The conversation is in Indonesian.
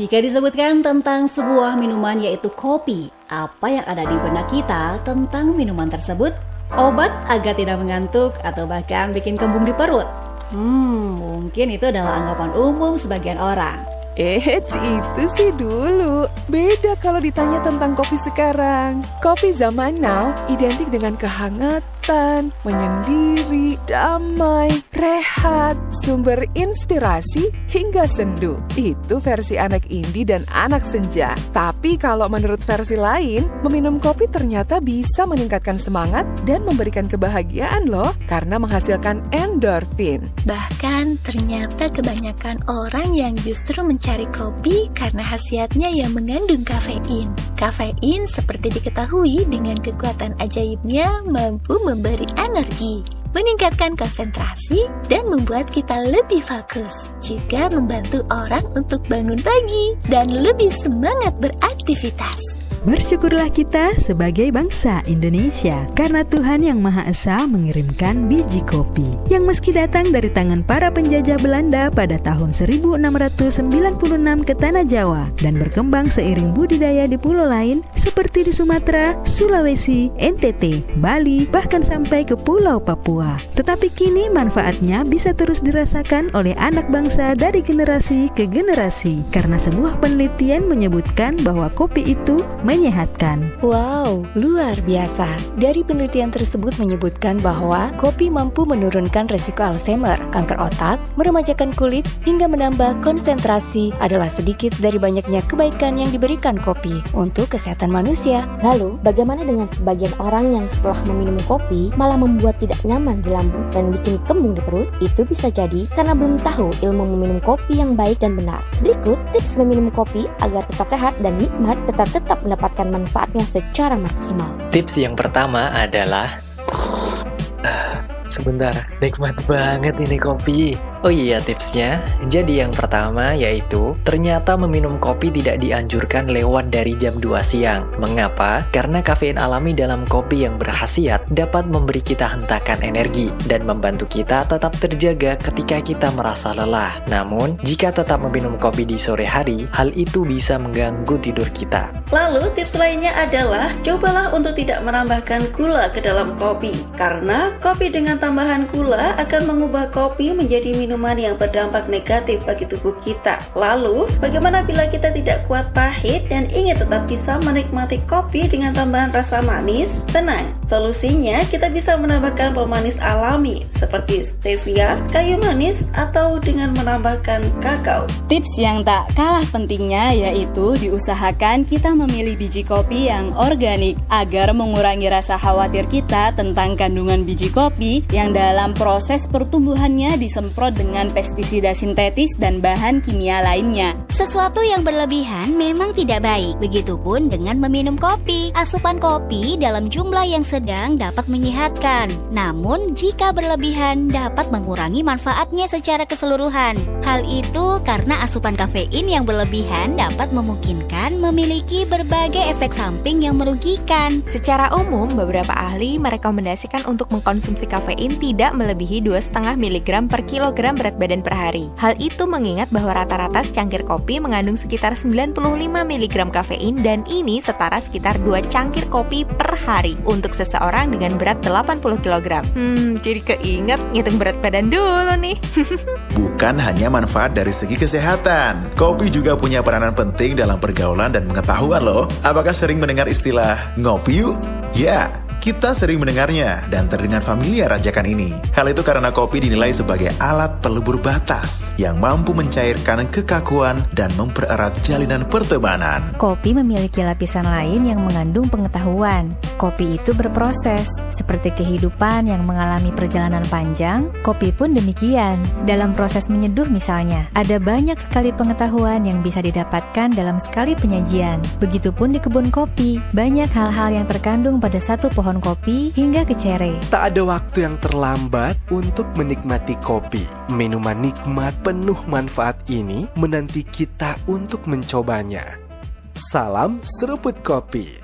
Jika disebutkan tentang sebuah minuman yaitu kopi, apa yang ada di benak kita tentang minuman tersebut? Obat agar tidak mengantuk atau bahkan bikin kembung di perut? Mungkin itu adalah anggapan umum sebagian orang. Itu sih dulu. Beda kalau ditanya tentang kopi sekarang. Kopi zaman now identik dengan kehangatan, menyendiri, damai, rehat, sumber inspirasi, hingga sendu. Itu versi anak indie dan anak senja. Tapi kalau menurut versi lain, meminum kopi ternyata bisa meningkatkan semangat dan memberikan kebahagiaan loh, karena menghasilkan endorfin. Bahkan ternyata kebanyakan orang yang justru mencari kopi karena khasiatnya yang mengandung kafein. Kafein seperti diketahui dengan kekuatan ajaibnya mampu memberi energi, meningkatkan konsentrasi, dan membuat kita lebih fokus. Juga membantu orang untuk bangun pagi dan lebih semangat beraktivitas. Bersyukurlah kita sebagai bangsa Indonesia karena Tuhan Yang Maha Esa mengirimkan biji kopi yang meski datang dari tangan para penjajah Belanda pada tahun 1696 ke Tanah Jawa dan berkembang seiring budidaya di pulau lain seperti di Sumatera, Sulawesi, NTT, Bali, bahkan sampai ke Pulau Papua. Tetapi kini manfaatnya bisa terus dirasakan oleh anak bangsa dari generasi ke generasi karena sebuah penelitian menyebutkan bahwa kopi itu menyehatkan. Wow, luar biasa. Dari penelitian tersebut menyebutkan bahwa kopi mampu menurunkan resiko Alzheimer, kanker otak, meremajakan kulit, hingga menambah konsentrasi adalah sedikit dari banyaknya kebaikan yang diberikan kopi untuk kesehatan manusia. Lalu, bagaimana dengan sebagian orang yang setelah meminum kopi malah membuat tidak nyaman di lambung dan bikin kembung di perut? Itu bisa jadi karena belum tahu ilmu meminum kopi yang baik dan benar. Berikut tips meminum kopi agar tetap sehat dan nikmat tetap mendapatkan manfaatnya secara maksimal. Tips yang pertama adalah sebentar, nikmat banget ini kopi. Oh iya tipsnya, jadi yang pertama yaitu ternyata meminum kopi tidak dianjurkan lewat dari jam 2 siang. Mengapa? Karena kafein alami dalam kopi yang berkhasiat dapat memberi kita hentakan energi dan membantu kita tetap terjaga ketika kita merasa lelah. Namun, jika tetap meminum kopi di sore hari, hal itu bisa mengganggu tidur kita. Lalu tips lainnya adalah cobalah untuk tidak menambahkan gula ke dalam kopi. Karena kopi dengan tambahan gula akan mengubah kopi menjadi minuman yang berdampak negatif bagi tubuh kita. Lalu, bagaimana bila kita tidak kuat pahit dan ingin tetap bisa menikmati kopi dengan tambahan rasa manis? Tenang, solusinya kita bisa menambahkan pemanis alami seperti stevia, kayu manis, atau dengan menambahkan kakao. Tips yang tak kalah pentingnya yaitu diusahakan kita memilih biji kopi yang organik agar mengurangi rasa khawatir kita tentang kandungan biji kopi yang dalam proses pertumbuhannya disemprot dengan pestisida sintetis dan bahan kimia lainnya. Sesuatu yang berlebihan memang tidak baik. Begitupun dengan meminum kopi. Asupan kopi dalam jumlah yang sedang dapat menyehatkan. Namun jika berlebihan dapat mengurangi manfaatnya secara keseluruhan. Hal itu karena asupan kafein yang berlebihan dapat memungkinkan memiliki berbagai efek samping yang merugikan. Secara umum, beberapa ahli merekomendasikan untuk mengkonsumsi kafein tidak melebihi 2,5 mg per kilogram berat badan per hari. Hal itu mengingat bahwa rata-rata secangkir kopi mengandung sekitar 95 mg kafein dan ini setara sekitar 2 cangkir kopi per hari untuk seseorang dengan berat 80 kg. Jadi keinget ngitung berat badan dulu nih. Bukan hanya manfaat dari segi kesehatan, kopi juga punya peranan penting dalam pergaulan dan pengetahuan loh. Apakah sering mendengar istilah ngopi yuk? Ya, kita sering mendengarnya dan terdengar familiar ajakan ini. Hal itu karena kopi dinilai sebagai alat pelebur batas yang mampu mencairkan kekakuan dan mempererat jalinan pertemanan. Kopi memiliki lapisan lain yang mengandung pengetahuan. Kopi itu berproses, seperti kehidupan yang mengalami perjalanan panjang, kopi pun demikian. Dalam proses menyeduh misalnya, ada banyak sekali pengetahuan yang bisa didapatkan dalam sekali penyajian. Begitupun di kebun kopi, banyak hal-hal yang terkandung pada satu pohon kopi hingga ke cere. Tak ada waktu yang terlambat untuk menikmati kopi. Minuman nikmat penuh manfaat ini menanti kita untuk mencobanya. Salam seruput kopi.